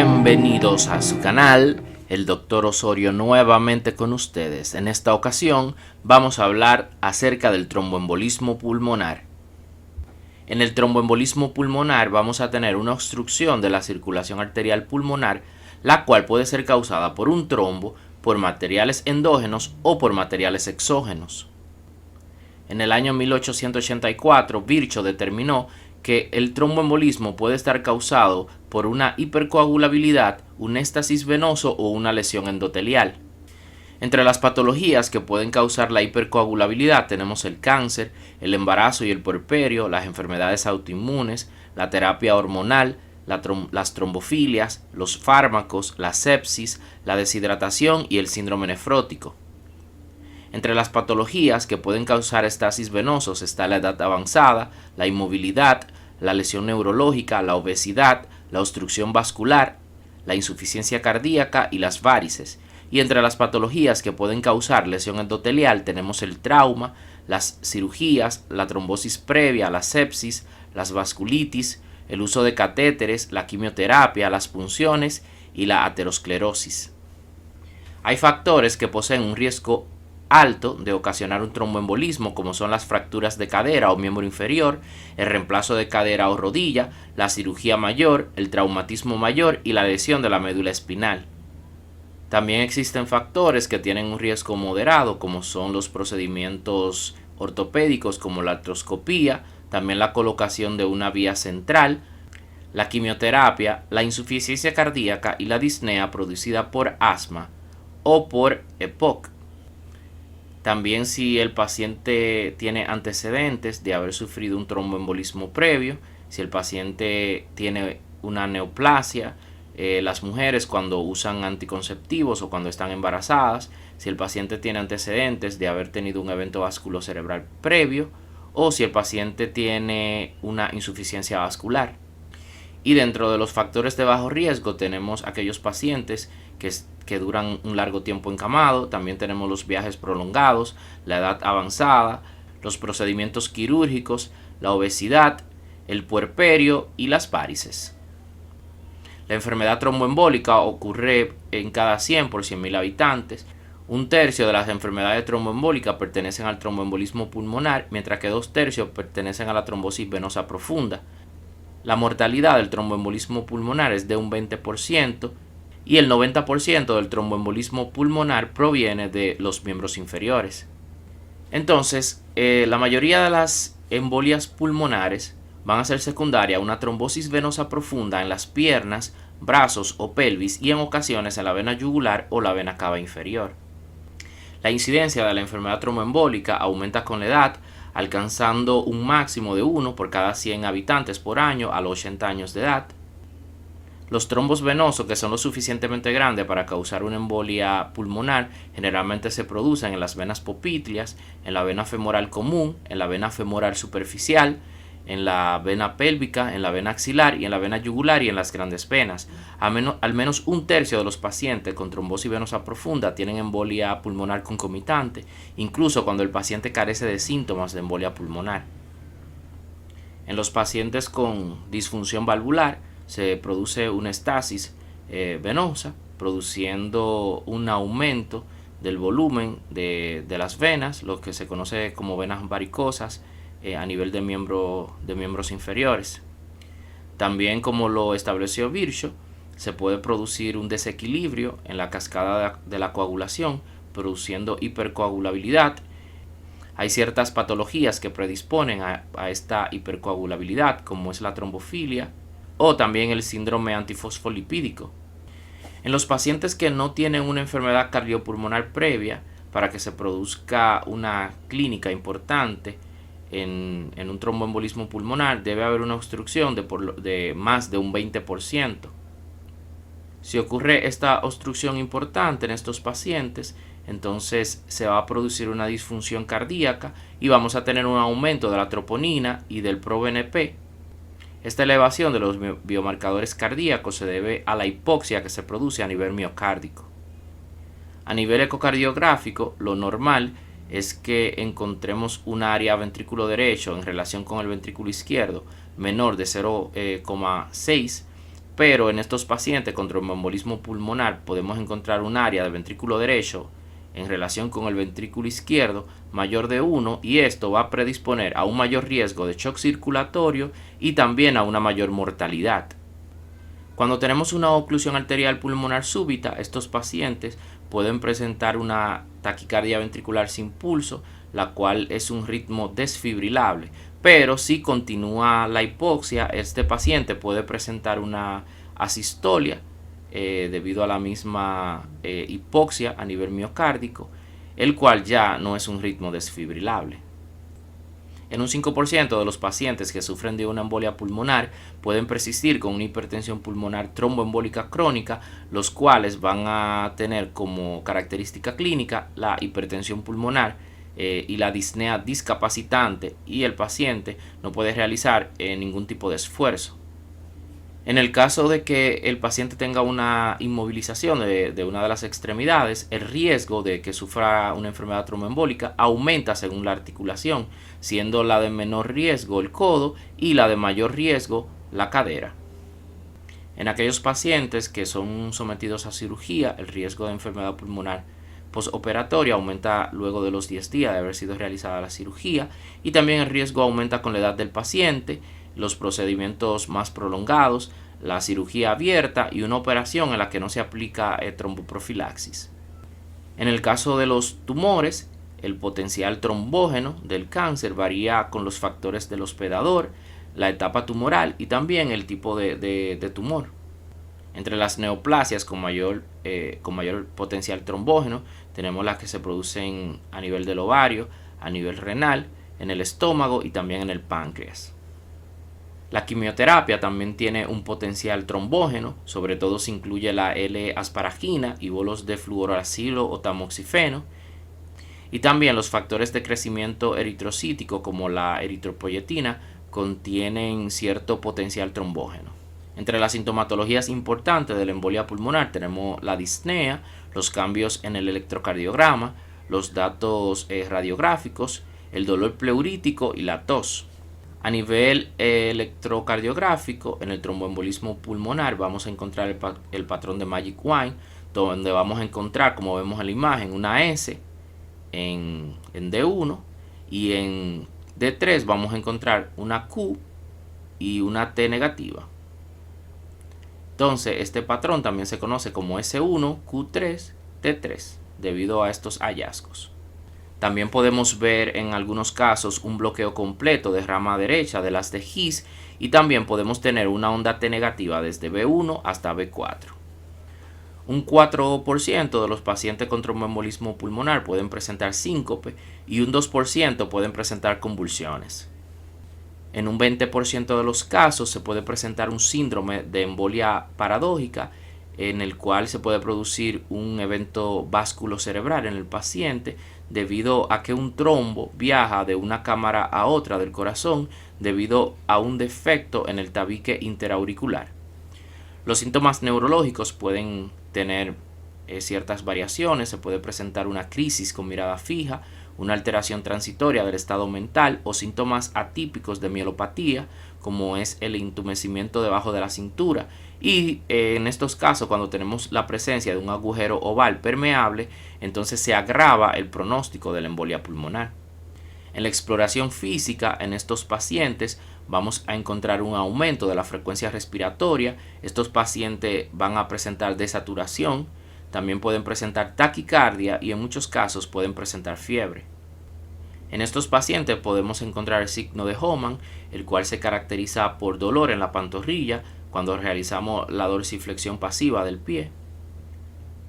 Bienvenidos a su canal, el Dr. Osorio nuevamente con ustedes. En esta ocasión vamos a hablar acerca del tromboembolismo pulmonar. En el tromboembolismo pulmonar vamos a tener una obstrucción de la circulación arterial pulmonar, la cual puede ser causada por un trombo, por materiales endógenos o por materiales exógenos. En el año 1884, Virchow determinó que el tromboembolismo puede estar causado por una hipercoagulabilidad, un éstasis venoso o una lesión endotelial. Entre las patologías que pueden causar la hipercoagulabilidad tenemos el cáncer, el embarazo y el puerperio, las enfermedades autoinmunes, la terapia hormonal, las trombofilias, los fármacos, la sepsis, la deshidratación y el síndrome nefrótico. Entre las patologías que pueden causar estasis venosos está la edad avanzada, la inmovilidad, la lesión neurológica, la obesidad, la obstrucción vascular, la insuficiencia cardíaca y las varices. Y entre las patologías que pueden causar lesión endotelial tenemos el trauma, las cirugías, la trombosis previa, la sepsis, las vasculitis, el uso de catéteres, la quimioterapia, las punciones y la aterosclerosis. Hay factores que poseen un riesgo alto de ocasionar un tromboembolismo, como son las fracturas de cadera o miembro inferior, el reemplazo de cadera o rodilla, la cirugía mayor, el traumatismo mayor y la lesión de la médula espinal. También existen factores que tienen un riesgo moderado, como son los procedimientos ortopédicos como la artroscopía, también la colocación de una vía central, la quimioterapia, la insuficiencia cardíaca y la disnea producida por asma o por EPOC. También si el paciente tiene antecedentes de haber sufrido un tromboembolismo previo, si el paciente tiene una neoplasia, las mujeres cuando usan anticonceptivos o cuando están embarazadas, si el paciente tiene antecedentes de haber tenido un evento vasculocerebral previo o si el paciente tiene una insuficiencia vascular. Y dentro de los factores de bajo riesgo tenemos aquellos pacientes que duran un largo tiempo encamado, también tenemos los viajes prolongados, la edad avanzada, los procedimientos quirúrgicos, la obesidad, el puerperio y las varices. La enfermedad tromboembólica ocurre en cada 100 por 100.000 habitantes. Un tercio de las enfermedades tromboembólicas pertenecen al tromboembolismo pulmonar, mientras que 2/3 pertenecen a la trombosis venosa profunda. La mortalidad del tromboembolismo pulmonar es de un 20% y el 90% del tromboembolismo pulmonar proviene de los miembros inferiores. Entonces, la mayoría de las embolias pulmonares van a ser secundaria a una trombosis venosa profunda en las piernas, brazos o pelvis y en ocasiones en la vena yugular o la vena cava inferior. La incidencia de la enfermedad tromboembólica aumenta con la edad, alcanzando un máximo de 1 por cada 100 habitantes por año a los 80 años de edad. Los trombos venosos, que son lo suficientemente grandes para causar una embolia pulmonar, generalmente se producen en las venas popliteas, en la vena femoral común, en la vena femoral superficial, en la vena pélvica, en la vena axilar y en la vena yugular y en las grandes venas. Al menos un tercio de los pacientes con trombosis venosa profunda tienen embolia pulmonar concomitante, incluso cuando el paciente carece de síntomas de embolia pulmonar. En los pacientes con disfunción valvular se produce una estasis venosa, produciendo un aumento del volumen de las venas, lo que se conoce como venas varicosas, a nivel de miembros inferiores. También, como lo estableció Virchow, se puede producir un desequilibrio en la cascada de la coagulación, produciendo hipercoagulabilidad. Hay ciertas patologías que predisponen a esta hipercoagulabilidad, como es la trombofilia o también el síndrome antifosfolipídico. En los pacientes que no tienen una enfermedad cardiopulmonar previa, para que se produzca una clínica importante en un tromboembolismo pulmonar, debe haber una obstrucción de más de un 20%. Si ocurre esta obstrucción importante en estos pacientes, entonces se va a producir una disfunción cardíaca y vamos a tener un aumento de la troponina y del proBNP. Esta elevación de los biomarcadores cardíacos se debe a la hipoxia que se produce a nivel miocárdico. A nivel ecocardiográfico, lo normal es que encontremos un área ventrículo derecho en relación con el ventrículo izquierdo menor de 0,6 pero en estos pacientes con tromboembolismo pulmonar podemos encontrar un área del ventrículo derecho en relación con el ventrículo izquierdo mayor de 1 y esto va a predisponer a un mayor riesgo de shock circulatorio y también a una mayor mortalidad. Cuando tenemos una oclusión arterial pulmonar súbita, estos pacientes pueden presentar una taquicardia ventricular sin pulso, la cual es un ritmo desfibrilable, pero si continúa la hipoxia, este paciente puede presentar una asistolia debido a la misma hipoxia a nivel miocárdico, el cual ya no es un ritmo desfibrilable. En un 5% de los pacientes que sufren de una embolia pulmonar pueden persistir con una hipertensión pulmonar tromboembólica crónica, los cuales van a tener como característica clínica la hipertensión pulmonar y la disnea discapacitante, y el paciente no puede realizar ningún tipo de esfuerzo. En el caso de que el paciente tenga una inmovilización de una de las extremidades, el riesgo de que sufra una enfermedad tromboembólica aumenta según la articulación, siendo la de menor riesgo el codo y la de mayor riesgo la cadera. En aquellos pacientes que son sometidos a cirugía, el riesgo de enfermedad pulmonar postoperatoria aumenta luego de los 10 días de haber sido realizada la cirugía, y también el riesgo aumenta con la edad del paciente, los procedimientos más prolongados, la cirugía abierta y una operación en la que no se aplica tromboprofilaxis. En el caso de los tumores, el potencial trombógeno del cáncer varía con los factores del hospedador, la etapa tumoral y también el tipo de tumor. Entre las neoplasias con mayor potencial trombógeno tenemos las que se producen a nivel del ovario, a nivel renal, en el estómago y también en el páncreas. La quimioterapia también tiene un potencial trombógeno, sobre todo si incluye la L-asparagina y bolos de fluoracilo o tamoxifeno, y también los factores de crecimiento eritrocítico como la eritropoyetina contienen cierto potencial trombógeno. Entre las sintomatologías importantes de la embolia pulmonar tenemos la disnea, los cambios en el electrocardiograma, los datos radiográficos, el dolor pleurítico y la tos. A nivel electrocardiográfico, en el tromboembolismo pulmonar vamos a encontrar el patrón de Magic Wine, donde vamos a encontrar, como vemos en la imagen, una S en D1 y en D3 vamos a encontrar una Q y una T negativa. Entonces, este patrón también se conoce como S1, Q3, T3, debido a estos hallazgos. También podemos ver en algunos casos un bloqueo completo de rama derecha de las de His, y también podemos tener una onda T negativa desde B1 hasta B4. Un 4% de los pacientes con tromboembolismo pulmonar pueden presentar síncope y un 2% pueden presentar convulsiones. En un 20% de los casos se puede presentar un síndrome de embolia paradójica, en el cual se puede producir un evento vasculocerebral en el paciente debido a que un trombo viaja de una cámara a otra del corazón debido a un defecto en el tabique interauricular. Los síntomas neurológicos pueden tener ciertas variaciones. Se puede presentar una crisis con mirada fija, una alteración transitoria del estado mental o síntomas atípicos de mielopatía, como es el entumecimiento debajo de la cintura, y en estos casos, cuando tenemos la presencia de un agujero oval permeable, entonces se agrava el pronóstico de la embolia pulmonar. En la exploración física en estos pacientes vamos a encontrar un aumento de la frecuencia respiratoria. Estos pacientes van a presentar desaturación, también pueden presentar taquicardia y en muchos casos pueden presentar fiebre. En estos pacientes podemos encontrar el signo de Hohmann, el cual se caracteriza por dolor en la pantorrilla cuando realizamos la dorsiflexión pasiva del pie.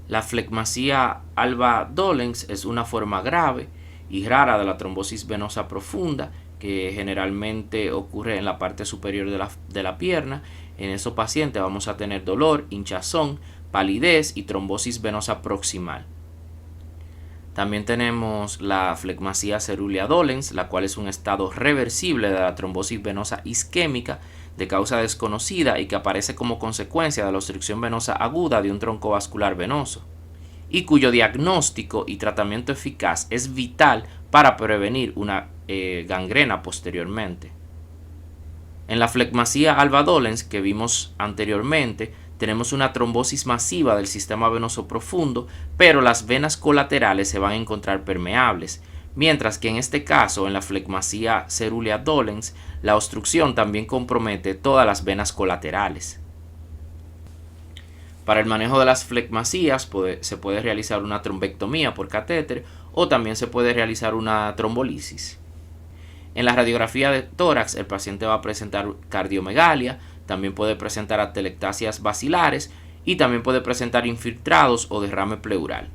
La flegmasía alba-Dollens es una forma grave y rara de la trombosis venosa profunda que generalmente ocurre en la parte superior de la pierna. En esos pacientes vamos a tener dolor, hinchazón, palidez y trombosis venosa proximal. También tenemos la flegmasía cerulea-Dollens, la cual es un estado reversible de la trombosis venosa isquémica de causa desconocida y que aparece como consecuencia de la obstrucción venosa aguda de un tronco vascular venoso, y cuyo diagnóstico y tratamiento eficaz es vital para prevenir una gangrena posteriormente. En la flegmasía alba-dolens que vimos anteriormente, tenemos una trombosis masiva del sistema venoso profundo, pero las venas colaterales se van a encontrar permeables, mientras que en este caso, en la flegmasía cerulea dolens, la obstrucción también compromete todas las venas colaterales. Para el manejo de las flegmasías se puede realizar una trombectomía por catéter o también se puede realizar una trombolisis. En la radiografía de tórax el paciente va a presentar cardiomegalia, también puede presentar atelectasias basilares y también puede presentar infiltrados o derrame pleural.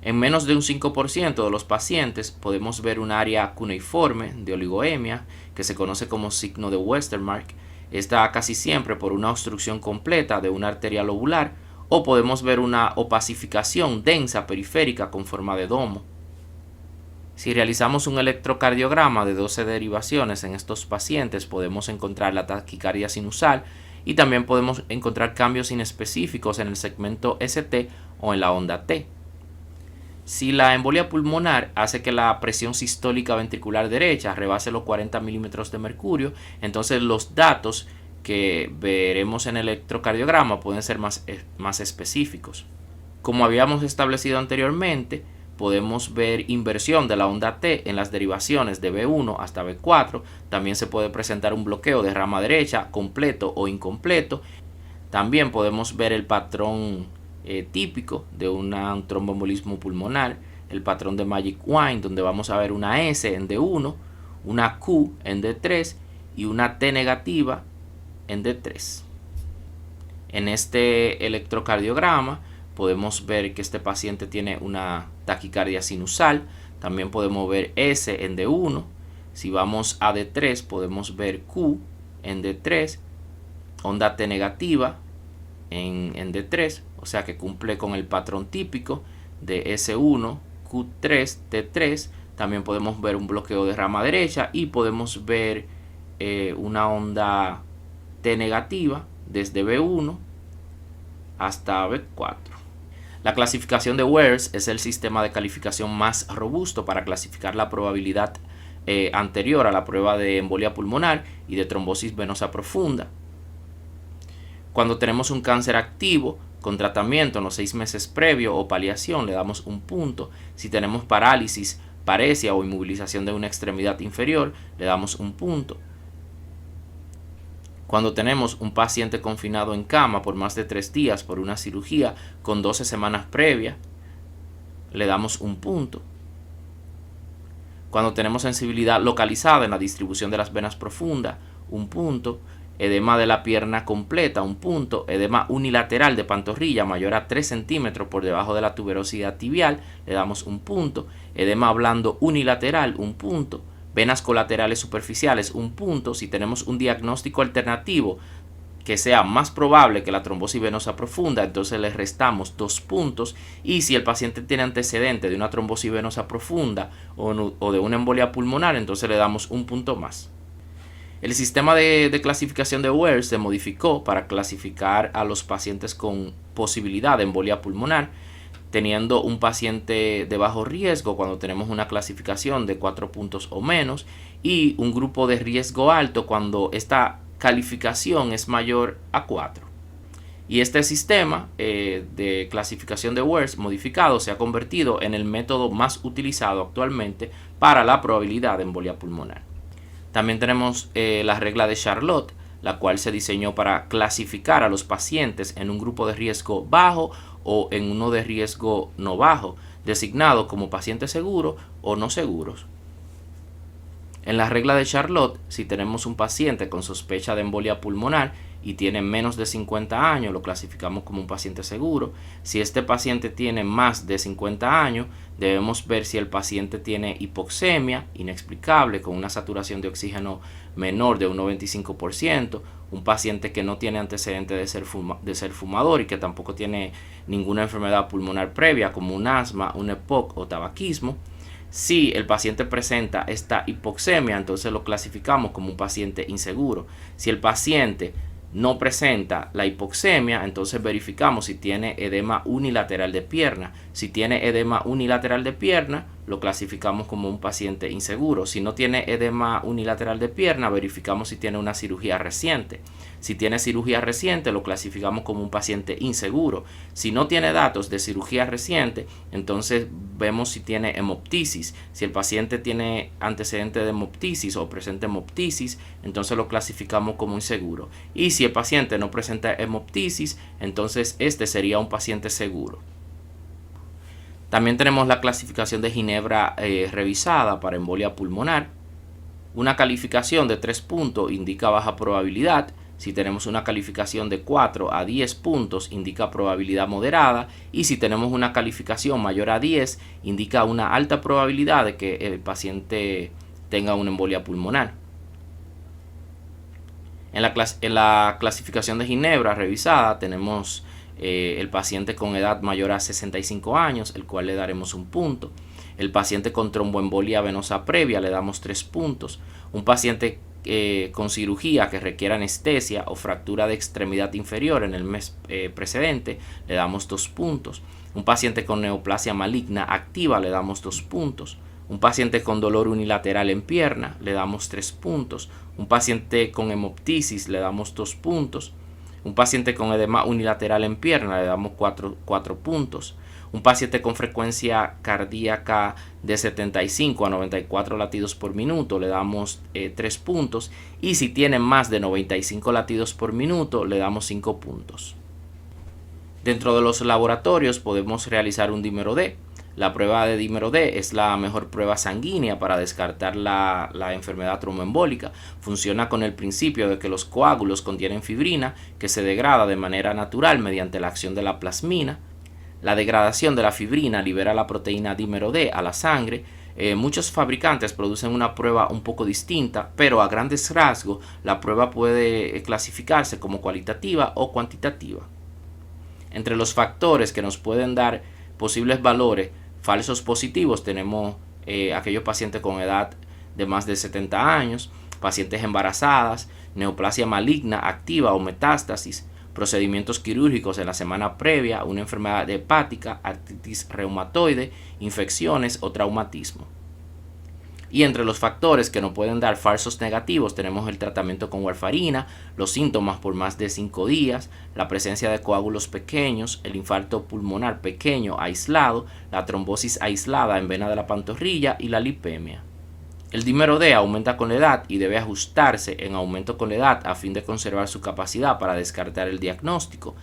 En menos de un 5% de los pacientes podemos ver un área cuneiforme de oligoemia que se conoce como signo de Westermarck. Esta casi siempre por una obstrucción completa de una arteria lobular, o podemos ver una opacificación densa periférica con forma de domo. Si realizamos un electrocardiograma de 12 derivaciones en estos pacientes, podemos encontrar la taquicardia sinusal y también podemos encontrar cambios inespecíficos en el segmento ST o en la onda T. Si la embolia pulmonar hace que la presión sistólica ventricular derecha rebase los 40 milímetros de mercurio, entonces los datos que veremos en el electrocardiograma pueden ser más específicos. Como habíamos establecido anteriormente, podemos ver inversión de la onda T en las derivaciones de B1 hasta B4. También se puede presentar un bloqueo de rama derecha completo o incompleto. También podemos ver el patrón típico de un tromboembolismo pulmonar, el patrón de Magic Wine, donde vamos a ver una S en D1, una Q en D3 y una T negativa en D3. En este electrocardiograma podemos ver que este paciente tiene una taquicardia sinusal. También podemos ver S en D1. Si vamos a D3 podemos ver Q en D3, onda T negativa en D3, o sea que cumple con el patrón típico de S1, Q3, T3. También podemos ver un bloqueo de rama derecha y podemos ver una onda T negativa desde B1 hasta B4. La clasificación de Weyers es el sistema de calificación más robusto para clasificar la probabilidad anterior a la prueba de embolia pulmonar y de trombosis venosa profunda. Cuando tenemos un cáncer activo con tratamiento en los 6 meses previo o paliación le damos un punto. Si tenemos parálisis, paresia o inmovilización de una extremidad inferior le damos un punto. Cuando tenemos un paciente confinado en cama por más de 3 días por una cirugía con 12 semanas previas, le damos un punto. Cuando tenemos sensibilidad localizada en la distribución de las venas profundas, un punto. Edema de la pierna completa, un punto. Edema unilateral de pantorrilla mayor a 3 centímetros por debajo de la tuberosidad tibial, le damos un punto. Edema blando unilateral, un punto. Venas colaterales superficiales, un punto. Si tenemos un diagnóstico alternativo que sea más probable que la trombosis venosa profunda, entonces le restamos 2 puntos. Y si el paciente tiene antecedente de una trombosis venosa profunda o de una embolia pulmonar, entonces le damos un punto más. El sistema de clasificación de Weyers se modificó para clasificar a los pacientes con posibilidad de embolia pulmonar, teniendo un paciente de bajo riesgo cuando tenemos una clasificación de 4 puntos o menos y un grupo de riesgo alto cuando esta calificación es mayor a 4. Y este sistema de clasificación de Weyers modificado se ha convertido en el método más utilizado actualmente para la probabilidad de embolia pulmonar. También tenemos la regla de Charlotte, la cual se diseñó para clasificar a los pacientes en un grupo de riesgo bajo o en uno de riesgo no bajo, designado como pacientes seguros o no seguros. En la regla de Charlotte, si tenemos un paciente con sospecha de embolia pulmonar y tiene menos de 50 años, lo clasificamos como un paciente seguro. Si este paciente tiene más de 50 años, debemos ver si el paciente tiene hipoxemia inexplicable con una saturación de oxígeno menor de un 95%, un paciente que no tiene antecedente de ser fumador y que tampoco tiene ninguna enfermedad pulmonar previa como un asma, un EPOC o tabaquismo. Si el paciente presenta esta hipoxemia, entonces lo clasificamos como un paciente inseguro. Si el paciente no presenta la hipoxemia, entonces verificamos si tiene edema unilateral de pierna. Si tiene edema unilateral de pierna, lo clasificamos como un paciente inseguro. Si no tiene edema unilateral de pierna, verificamos si tiene una cirugía reciente. Si tiene cirugía reciente, lo clasificamos como un paciente inseguro. Si no tiene datos de cirugía reciente, entonces vemos si tiene hemoptisis. Si el paciente tiene antecedente de hemoptisis o presenta hemoptisis, entonces lo clasificamos como inseguro. Y si el paciente no presenta hemoptisis, entonces este sería un paciente seguro. También tenemos la clasificación de Ginebra revisada para embolia pulmonar. Una calificación de 3 puntos indica baja probabilidad. Si tenemos una calificación de 4 a 10 puntos, indica probabilidad moderada. Y si tenemos una calificación mayor a 10, indica una alta probabilidad de que el paciente tenga una embolia pulmonar. En la clasificación de Ginebra revisada tenemos el paciente con edad mayor a 65 años, el cual le daremos un punto. El paciente con tromboembolia venosa previa le damos 3 puntos. Un paciente con cirugía que requiera anestesia o fractura de extremidad inferior en el mes precedente le damos 2 puntos. Un paciente con neoplasia maligna activa le damos 2 puntos. Un paciente con dolor unilateral en pierna le damos 3 puntos. Un paciente con hemoptisis le damos 2 puntos. Un paciente con edema unilateral en pierna le damos 4 puntos. Un paciente con frecuencia cardíaca de 75 a 94 latidos por minuto le damos 3 puntos. Y si tiene más de 95 latidos por minuto le damos 5 puntos. Dentro de los laboratorios podemos realizar un dímero D. La prueba de dímero D es la mejor prueba sanguínea para descartar la enfermedad tromboembólica. Funciona con el principio de que los coágulos contienen fibrina que se degrada de manera natural mediante la acción de la plasmina. La degradación de la fibrina libera la proteína dímero D a la sangre. Muchos fabricantes producen una prueba un poco distinta, pero a grandes rasgos la prueba puede clasificarse como cualitativa o cuantitativa. Entre los factores que nos pueden dar posibles valores falsos positivos tenemos aquellos pacientes con edad de más de 70 años, pacientes embarazadas, neoplasia maligna activa o metástasis, procedimientos quirúrgicos en la semana previa, una enfermedad hepática, artritis reumatoide, infecciones o traumatismo. Y entre los factores que nos pueden dar falsos negativos tenemos el tratamiento con warfarina, los síntomas por más de 5 días, la presencia de coágulos pequeños, el infarto pulmonar pequeño aislado, la trombosis aislada en vena de la pantorrilla y la lipemia. El dímero D aumenta con la edad y debe ajustarse en aumento con la edad a fin de conservar su capacidad para descartar el diagnóstico.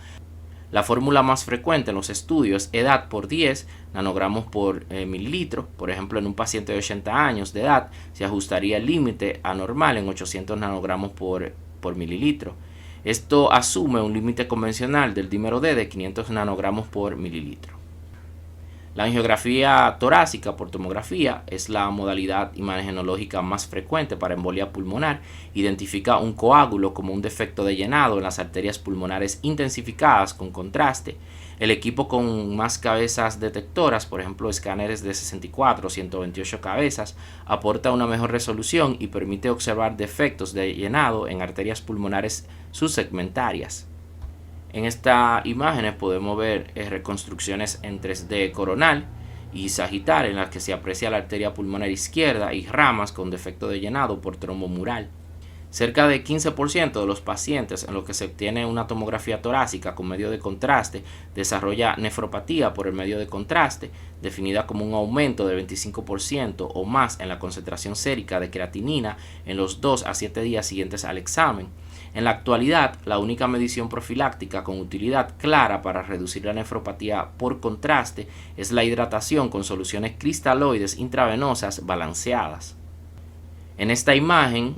La fórmula más frecuente en los estudios es edad por 10 nanogramos por mililitro. Por ejemplo, en un paciente de 80 años de edad se ajustaría el límite anormal en 800 nanogramos por mililitro. Esto asume un límite convencional del dímero D de 500 nanogramos por mililitro. La angiografía torácica por tomografía es la modalidad imagenológica más frecuente para embolia pulmonar. Identifica un coágulo como un defecto de llenado en las arterias pulmonares intensificadas con contraste. El equipo con más cabezas detectoras, por ejemplo escáneres de 64 o 128 cabezas, aporta una mejor resolución y permite observar defectos de llenado en arterias pulmonares subsegmentarias. En estas imágenes podemos ver reconstrucciones en 3D coronal y sagital en las que se aprecia la arteria pulmonar izquierda y ramas con defecto de llenado por trombo mural. Cerca de 15% de los pacientes en los que se obtiene una tomografía torácica con medio de contraste desarrolla nefropatía por el medio de contraste, definida como un aumento de 25% o más en la concentración sérica de creatinina en los 2 a 7 días siguientes al examen. En la actualidad, la única medición profiláctica con utilidad clara para reducir la nefropatía por contraste es la hidratación con soluciones cristaloides intravenosas balanceadas. En esta imagen,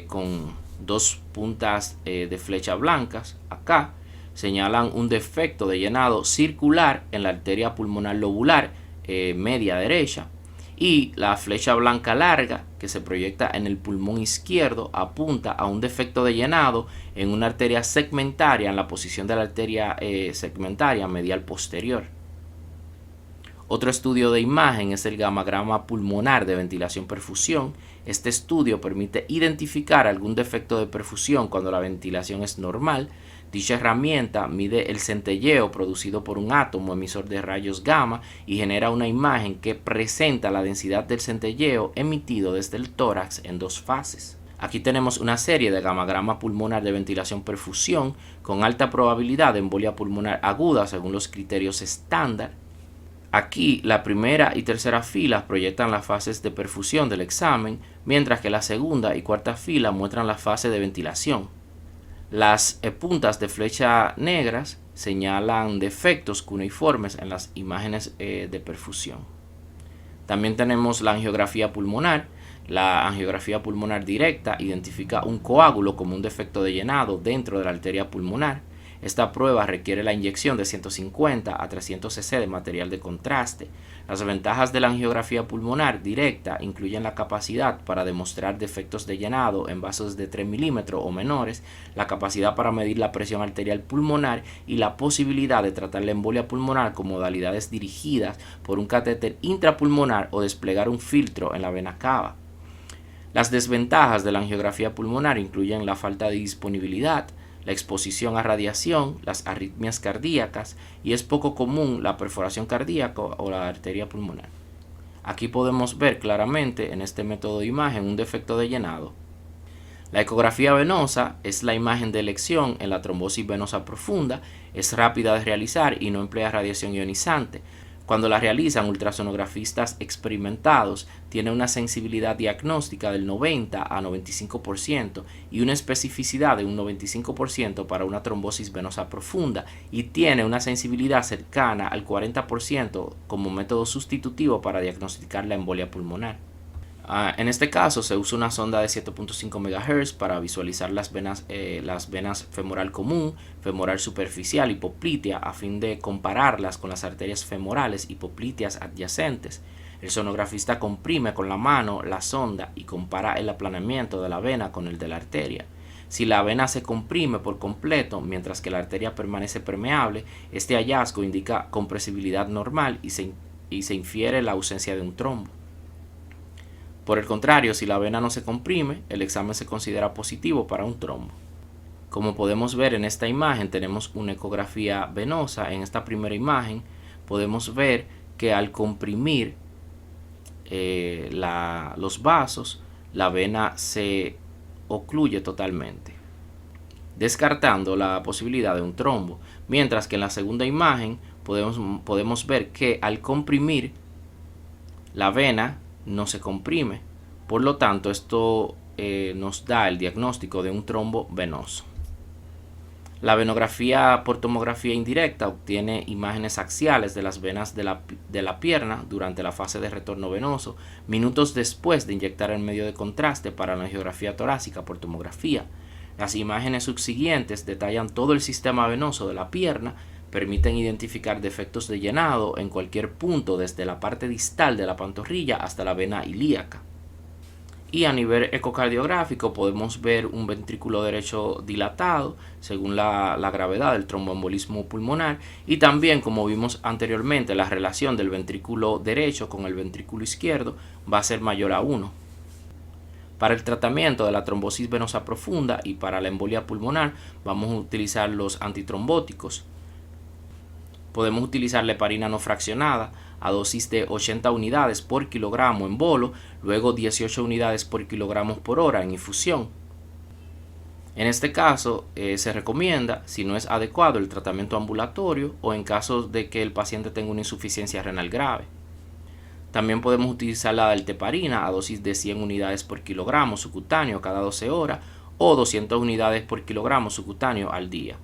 con 2 puntas de flecha blancas, acá señalan un defecto de llenado circular en la arteria pulmonar lobular media derecha. Y la flecha blanca larga que se proyecta en el pulmón izquierdo apunta a un defecto de llenado en una arteria segmentaria en la posición de la arteria segmentaria medial posterior. Otro estudio de imagen es el gamagrama pulmonar de ventilación-perfusión. Este estudio permite identificar algún defecto de perfusión cuando la ventilación es normal. Dicha herramienta mide el centelleo producido por un átomo emisor de rayos gamma y genera una imagen que presenta la densidad del centelleo emitido desde el tórax en dos fases. Aquí tenemos una serie de gamagrama pulmonar de ventilación-perfusión con alta probabilidad de embolia pulmonar aguda según los criterios estándar. Aquí la primera y tercera filas proyectan las fases de perfusión del examen, mientras que la segunda y cuarta fila muestran la fase de ventilación. Las puntas de flecha negras señalan defectos cuneiformes en las imágenes de perfusión. También tenemos la angiografía pulmonar. La angiografía pulmonar directa identifica un coágulo como un defecto de llenado dentro de la arteria pulmonar. Esta prueba requiere la inyección de 150 a 300 cc de material de contraste. Las ventajas de la angiografía pulmonar directa incluyen la capacidad para demostrar defectos de llenado en vasos de 3 milímetros o menores, la capacidad para medir la presión arterial pulmonar y la posibilidad de tratar la embolia pulmonar con modalidades dirigidas por un catéter intrapulmonar o desplegar un filtro en la vena cava. Las desventajas de la angiografía pulmonar incluyen la falta de disponibilidad, la exposición a radiación, las arritmias cardíacas y es poco común la perforación cardíaca o la arteria pulmonar. Aquí podemos ver claramente en este método de imagen un defecto de llenado. La ecografía venosa es la imagen de elección en la trombosis venosa profunda, es rápida de realizar y no emplea radiación ionizante. Cuando la realizan ultrasonografistas experimentados, tiene una sensibilidad diagnóstica del 90 a 95% y una especificidad de un 95% para una trombosis venosa profunda y tiene una sensibilidad cercana al 40% como método sustitutivo para diagnosticar la embolia pulmonar. En este caso se usa una sonda de 7.5 MHz para visualizar las venas femoral común, femoral superficial y poplitea a fin de compararlas con las arterias femorales y popliteas adyacentes. El sonografista comprime con la mano la sonda y compara el aplanamiento de la vena con el de la arteria. Si la vena se comprime por completo mientras que la arteria permanece permeable, este hallazgo indica compresibilidad normal y se infiere la ausencia de un trombo. Por el contrario, si la vena no se comprime, el examen se considera positivo para un trombo. Como podemos ver en esta imagen, tenemos una ecografía venosa. En esta primera imagen podemos ver que al comprimir los vasos, la vena se ocluye totalmente, descartando la posibilidad de un trombo. Mientras que en la segunda imagen podemos ver que al comprimir, la vena no se comprime, por lo tanto esto nos da el diagnóstico de un trombo venoso. La venografía por tomografía indirecta obtiene imágenes axiales de las venas de la pierna durante la fase de retorno venoso, minutos después de inyectar el medio de contraste para la angiografía torácica por tomografía. Las imágenes subsiguientes detallan todo el sistema venoso de la pierna, permiten identificar defectos de llenado en cualquier punto desde la parte distal de la pantorrilla hasta la vena ilíaca. Y a nivel ecocardiográfico podemos ver un ventrículo derecho dilatado según la gravedad del tromboembolismo pulmonar y también, como vimos anteriormente, la relación del ventrículo derecho con el ventrículo izquierdo va a ser mayor a 1. Para el tratamiento de la trombosis venosa profunda y para la embolia pulmonar vamos a utilizar los antitrombóticos. Podemos utilizar la heparina no fraccionada a dosis de 80 unidades por kilogramo en bolo, luego 18 unidades por kilogramo por hora en infusión. En este caso se recomienda, si no es adecuado, el tratamiento ambulatorio o en caso de que el paciente tenga una insuficiencia renal grave. También podemos utilizar la dalteparina a dosis de 100 unidades por kilogramo subcutáneo cada 12 horas o 200 unidades por kilogramo subcutáneo al día.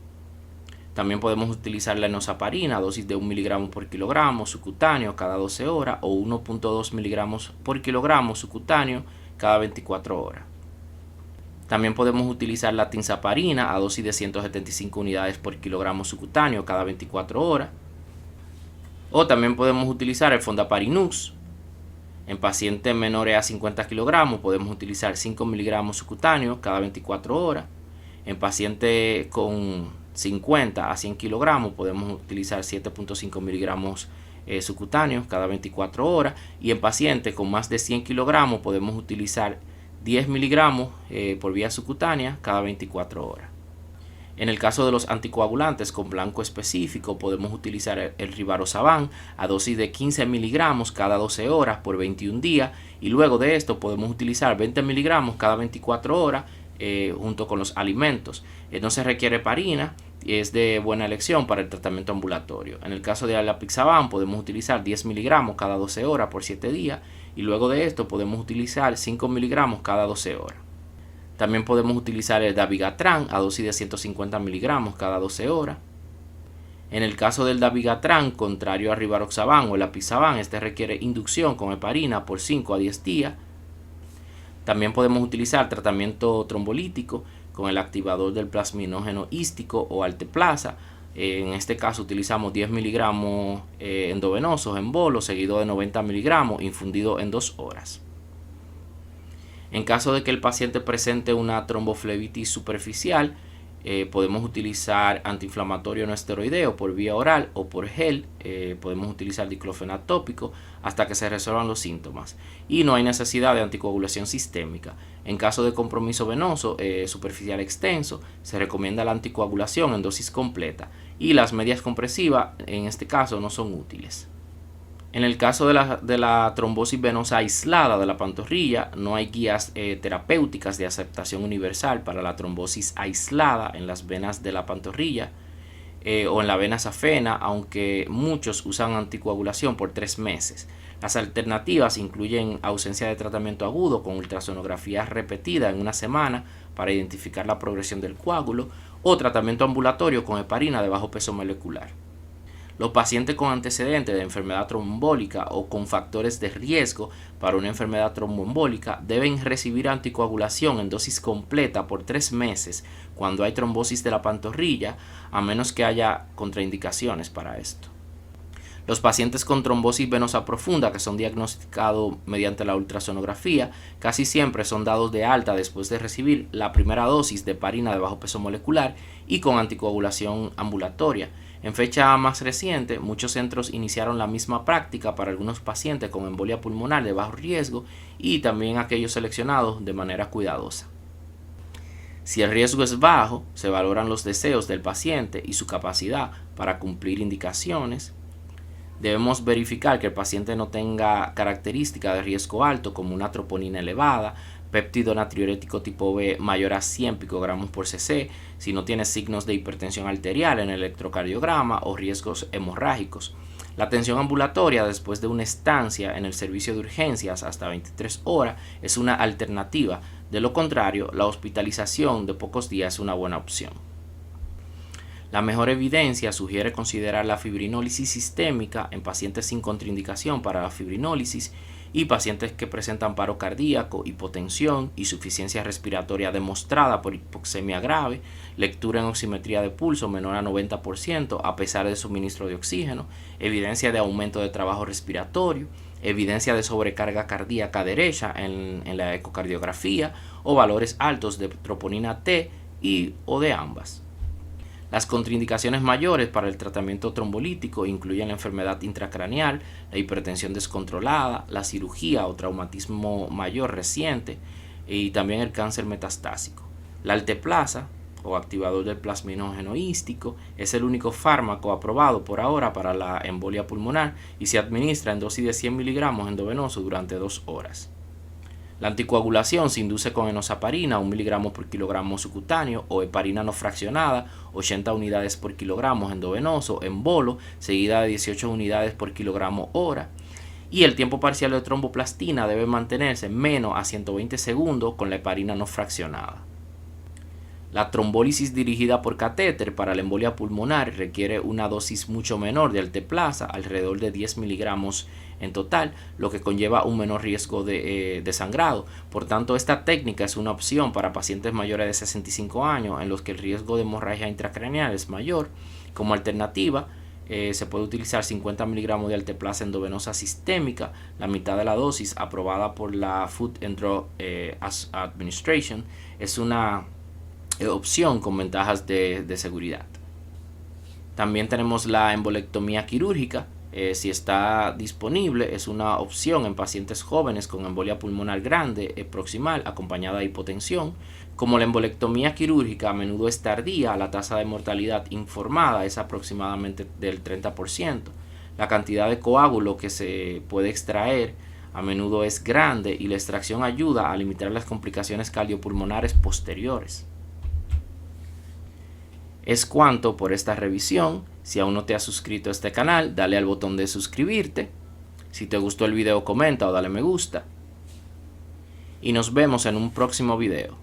También podemos utilizar la enoxaparina a dosis de 1 miligramo por kilogramo subcutáneo cada 12 horas o 1.2 miligramos por kilogramo subcutáneo cada 24 horas. También podemos utilizar la tinzaparina a dosis de 175 unidades por kilogramo subcutáneo cada 24 horas. O también podemos utilizar el fondaparinux. En pacientes menores a 50 kilogramos podemos utilizar 5 miligramos subcutáneos cada 24 horas. En pacientes con 50 a 100 kilogramos podemos utilizar 7.5 miligramos subcutáneos cada 24 horas y en pacientes con más de 100 kilogramos podemos utilizar 10 miligramos por vía subcutánea cada 24 horas. En el caso de los anticoagulantes con blanco específico, podemos utilizar el Rivaroxaban a dosis de 15 miligramos cada 12 horas por 21 días, y luego de esto podemos utilizar 20 miligramos cada 24 horas junto con los alimentos. No se requiere heparina y es de buena elección para el tratamiento ambulatorio. En el caso de Apixaban podemos utilizar 10 miligramos cada 12 horas por 7 días, y luego de esto podemos utilizar 5 miligramos cada 12 horas. También podemos utilizar el Dabigatran a dosis de 150 miligramos cada 12 horas. En el caso del Dabigatran, contrario al Rivaroxaban o el Apixaban, este requiere inducción con heparina por 5 a 10 días. También podemos utilizar tratamiento trombolítico con el activador del plasminógeno hístico o Alteplasa. En este caso utilizamos 10 miligramos endovenosos en bolo, seguido de 90 miligramos infundido en 2 horas. En caso de que el paciente presente una tromboflebitis superficial, podemos utilizar antiinflamatorio no esteroideo por vía oral o por gel. Podemos utilizar diclofenac tópico hasta que se resuelvan los síntomas, y no hay necesidad de anticoagulación sistémica. En caso de compromiso venoso superficial extenso, se recomienda la anticoagulación en dosis completa, y las medias compresivas en este caso no son útiles. En el caso de la trombosis venosa aislada de la pantorrilla, no hay guías terapéuticas de aceptación universal para la trombosis aislada en las venas de la pantorrilla o en la vena safena, aunque muchos usan anticoagulación por 3 meses. Las alternativas incluyen ausencia de tratamiento agudo con ultrasonografía repetida en una semana para identificar la progresión del coágulo, o tratamiento ambulatorio con heparina de bajo peso molecular. Los pacientes con antecedentes de enfermedad tromboembólica o con factores de riesgo para una enfermedad tromboembólica deben recibir anticoagulación en dosis completa por 3 meses cuando hay trombosis de la pantorrilla, a menos que haya contraindicaciones para esto. Los pacientes con trombosis venosa profunda que son diagnosticados mediante la ultrasonografía casi siempre son dados de alta después de recibir la primera dosis de heparina de bajo peso molecular y con anticoagulación ambulatoria. En fecha más reciente, muchos centros iniciaron la misma práctica para algunos pacientes con embolia pulmonar de bajo riesgo y también aquellos seleccionados de manera cuidadosa. Si el riesgo es bajo, se valoran los deseos del paciente y su capacidad para cumplir indicaciones. Debemos verificar que el paciente no tenga características de riesgo alto como una troponina elevada, péptido natriurético tipo B mayor a 100 picogramos por cc, si no tiene signos de hipertensión arterial en el electrocardiograma o riesgos hemorrágicos. La atención ambulatoria después de una estancia en el servicio de urgencias hasta 23 horas es una alternativa. De lo contrario, la hospitalización de pocos días es una buena opción. La mejor evidencia sugiere considerar la fibrinólisis sistémica en pacientes sin contraindicación para la fibrinólisis y pacientes que presentan paro cardíaco, hipotensión, insuficiencia respiratoria demostrada por hipoxemia grave, lectura en oximetría de pulso menor a 90% a pesar de suministro de oxígeno, evidencia de aumento de trabajo respiratorio, evidencia de sobrecarga cardíaca derecha en la ecocardiografía o valores altos de troponina T o de ambas. Las contraindicaciones mayores para el tratamiento trombolítico incluyen la enfermedad intracraneal, la hipertensión descontrolada, la cirugía o traumatismo mayor reciente y también el cáncer metastásico. La Alteplasa o activador del plasminógeno hístico es el único fármaco aprobado por ahora para la embolia pulmonar y se administra en dosis de 100 miligramos endovenoso durante 2 horas. La anticoagulación se induce con enoxaparina 1 miligramo por kilogramo subcutáneo o heparina no fraccionada 80 unidades por kilogramo endovenoso en bolo, seguida de 18 unidades por kilogramo hora. Y el tiempo parcial de tromboplastina debe mantenerse menos a 120 segundos con la heparina no fraccionada. La trombólisis dirigida por catéter para la embolia pulmonar requiere una dosis mucho menor de Alteplasa, alrededor de 10 miligramos en total, lo que conlleva un menor riesgo de sangrado. Por tanto, esta técnica es una opción para pacientes mayores de 65 años en los que el riesgo de hemorragia intracraneal es mayor. Como alternativa, se puede utilizar 50 miligramos de Alteplasa endovenosa sistémica, la mitad de la dosis aprobada por la Food and Drug Administration. Es una opción con ventajas de seguridad. También tenemos la embolectomía quirúrgica. si está disponible, es una opción en pacientes jóvenes con embolia pulmonar grande, proximal, acompañada de hipotensión. Como la embolectomía quirúrgica a menudo es tardía, la tasa de mortalidad informada es aproximadamente del 30%. La cantidad de coágulo que se puede extraer a menudo es grande y la extracción ayuda a limitar las complicaciones cardiopulmonares posteriores. Es cuanto por esta revisión. Si aún no te has suscrito a este canal, dale al botón de suscribirte. Si te gustó el video, comenta o dale me gusta. Y nos vemos en un próximo video.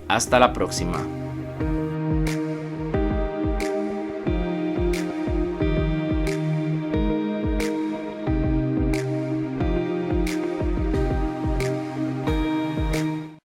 Hasta la próxima.